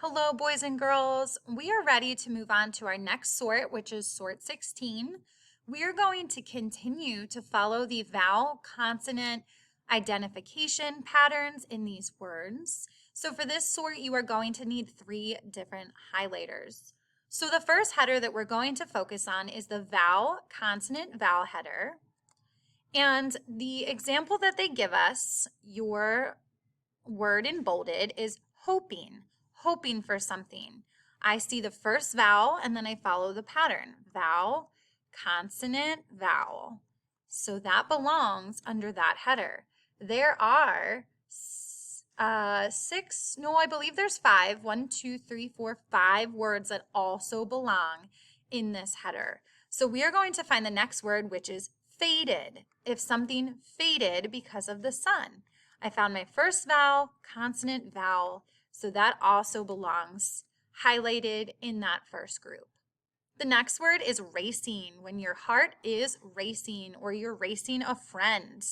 Hello, boys and girls. We are ready to move on to our next sort, which is sort 16. We are going to continue to follow the vowel consonant identification patterns in these words. So for this sort, you are going to need 3 different highlighters. So the first header that we're going to focus on is the vowel consonant vowel header. And the example that they give us, your word in bolded, is hoping. Hoping for something. I see the first vowel and then I follow the pattern. Vowel, consonant, vowel. So that belongs under that header. There are 6, no, I believe there's 5. 1, 2, 3, 4, 5 words that also belong in this header. So we are going to find the next word, which is faded. If something faded because of the sun. I found my first vowel, consonant, vowel. So that also belongs highlighted in that first group. The next word is racing, when your heart is racing or you're racing a friend.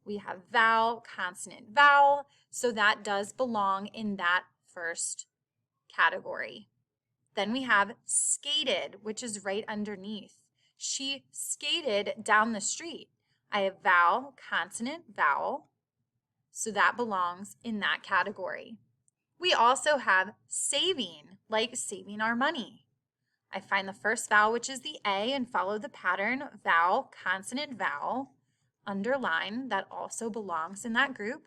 We have vowel, consonant, vowel, so that does belong in that first category. Then we have skated, which is right underneath. She skated down the street. I have vowel, consonant, vowel, so that belongs in that category. We also have saving, like saving our money. I find the first vowel, which is the A, and follow the pattern vowel, consonant, vowel, underline. That also belongs in that group.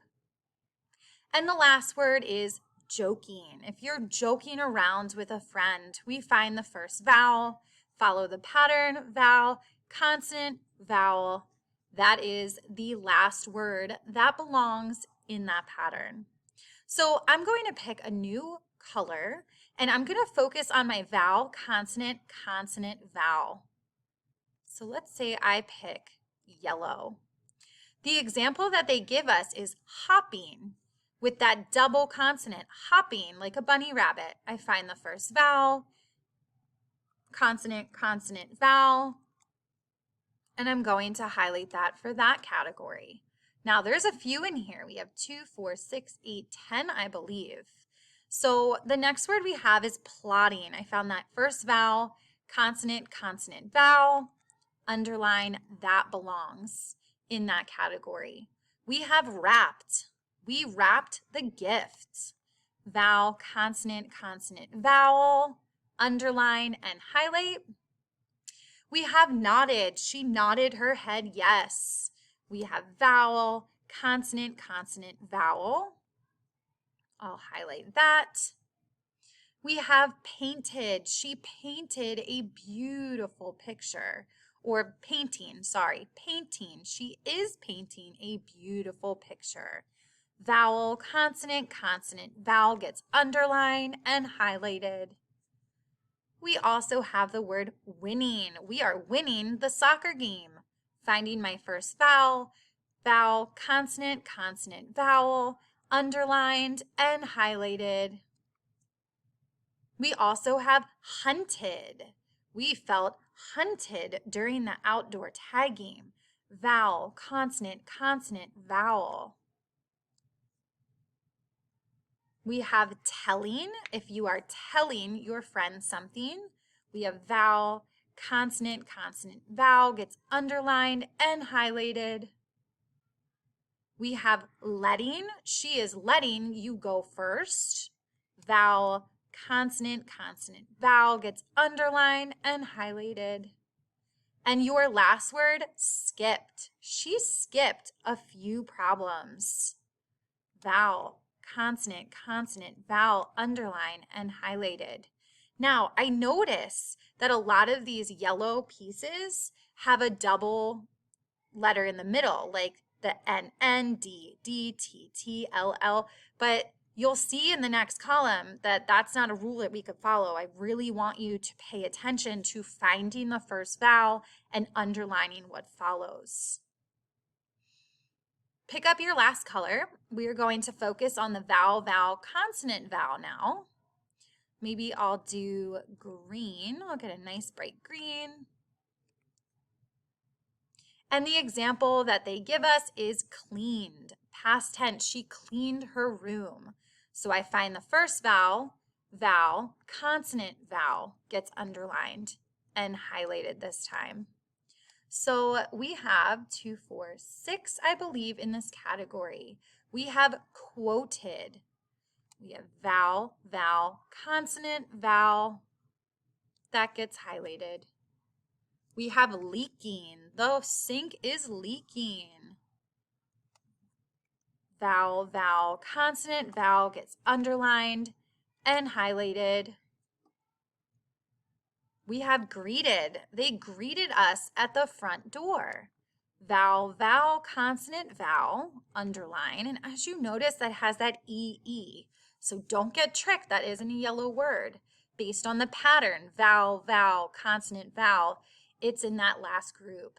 And the last word is joking. If you're joking around with a friend, we find the first vowel, follow the pattern vowel, consonant, vowel. That is the last word that belongs in that pattern. So I'm going to pick a new color and I'm going to focus on my vowel, consonant, consonant, vowel. So let's say I pick yellow. The example that they give us is hopping with that double consonant, hopping like a bunny rabbit. I find the first vowel, consonant, consonant, vowel, and I'm going to highlight that for that category. Now there's a few in here. We have 2, 4, 6, 8, 10, I believe. So the next word we have is plotting. I found that first vowel, consonant, consonant, vowel, underline, that belongs in that category. We have wrapped. We wrapped the gift. Vowel, consonant, consonant, vowel, underline, and highlight. We have nodded. She nodded her head yes. We have vowel, consonant, consonant, vowel. I'll highlight that. We have painted. She painted a beautiful picture. Or painting, sorry, painting. She is painting a beautiful picture. Vowel, consonant, consonant, vowel gets underlined and highlighted. We also have the word winning. We are winning the soccer game. Finding my first vowel, vowel, consonant, consonant, vowel, underlined and highlighted. We also have hunted. We felt hunted during the outdoor tag game. Vowel, consonant, consonant, vowel. We have telling. If you are telling your friend something, we have vowel, consonant, consonant, vowel gets underlined and highlighted. We have letting. She is letting you go first. Vowel, consonant, consonant, vowel gets underlined and highlighted. And your last word, skipped. She skipped a few problems. Vowel, consonant, consonant, vowel, underline, and highlighted. Now, I notice that a lot of these yellow pieces have a double letter in the middle, like the N, D, D, T, T, L, L, but you'll see in the next column that that's not a rule that we could follow. I really want you to pay attention to finding the first vowel and underlining what follows. Pick up your last color. We're going to focus on the vowel, vowel, consonant, vowel now. Maybe I'll do green. I'll get a nice bright green. And the example that they give us is cleaned. Past tense, she cleaned her room. So I find the first vowel, vowel, consonant, vowel gets underlined and highlighted this time. So we have 2, 4, 6, I believe, in this category. We have quoted. We have vowel, vowel, consonant, vowel. That gets highlighted. We have leaking. The sink is leaking. Vowel, vowel, consonant, vowel gets underlined and highlighted. We have greeted. They greeted us at the front door. Vowel, vowel, consonant, vowel, underline. And as you notice, that has that EE. So don't get tricked. That isn't a yellow word. Based on the pattern, vowel, vowel, consonant, vowel, it's in that last group.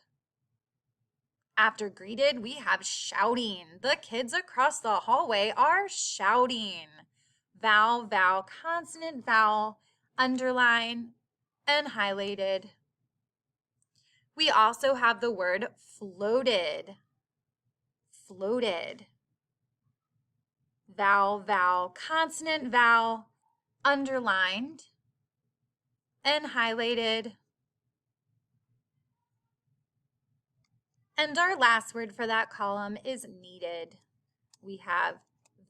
After greeted, we have shouting. The kids across the hallway are shouting. Vowel, vowel, consonant, vowel, underline, and highlighted. We also have the word floated. Floated. Vowel, vowel, consonant, vowel, underlined, and highlighted. And our last word for that column is needed. We have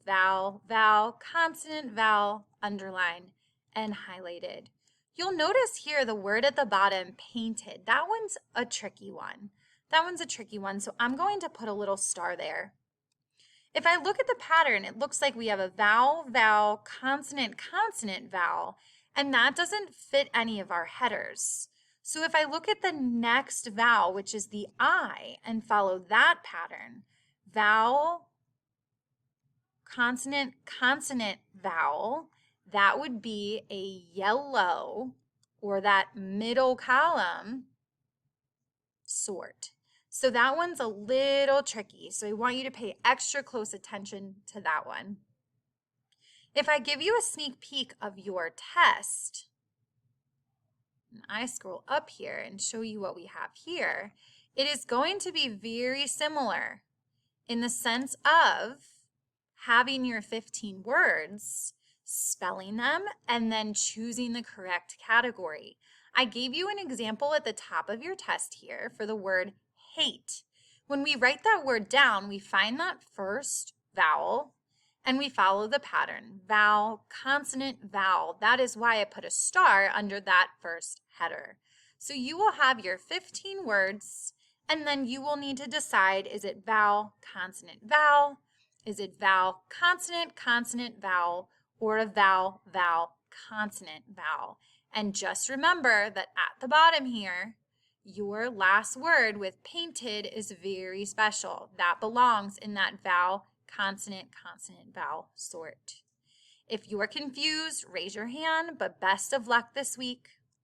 vowel, vowel, consonant, vowel, underlined, and highlighted. You'll notice here the word at the bottom, painted. That one's a tricky one. So I'm going to put a little star there. If I look at the pattern, it looks like we have a vowel, vowel, consonant, consonant, vowel, and that doesn't fit any of our headers. So if I look at the next vowel, which is the I, and follow that pattern, vowel, consonant, consonant, vowel, that would be a yellow, or that middle column, sort. So that one's a little tricky. So I want you to pay extra close attention to that one. If I give you a sneak peek of your test, and I scroll up here and show you what we have here, it is going to be very similar in the sense of having your 15 words, spelling them, and then choosing the correct category. I gave you an example at the top of your test here for the word hate. When we write that word down, we find that first vowel and we follow the pattern, vowel, consonant, vowel. That is why I put a star under that first header. So you will have your 15 words, and then you will need to decide, is it vowel, consonant, vowel? Is it vowel, consonant, consonant, vowel, or a vowel, vowel, consonant, vowel? And just remember that at the bottom here, your last word with painted is very special. That belongs in that vowel, consonant, consonant, vowel sort. If you are confused, raise your hand, but best of luck this week.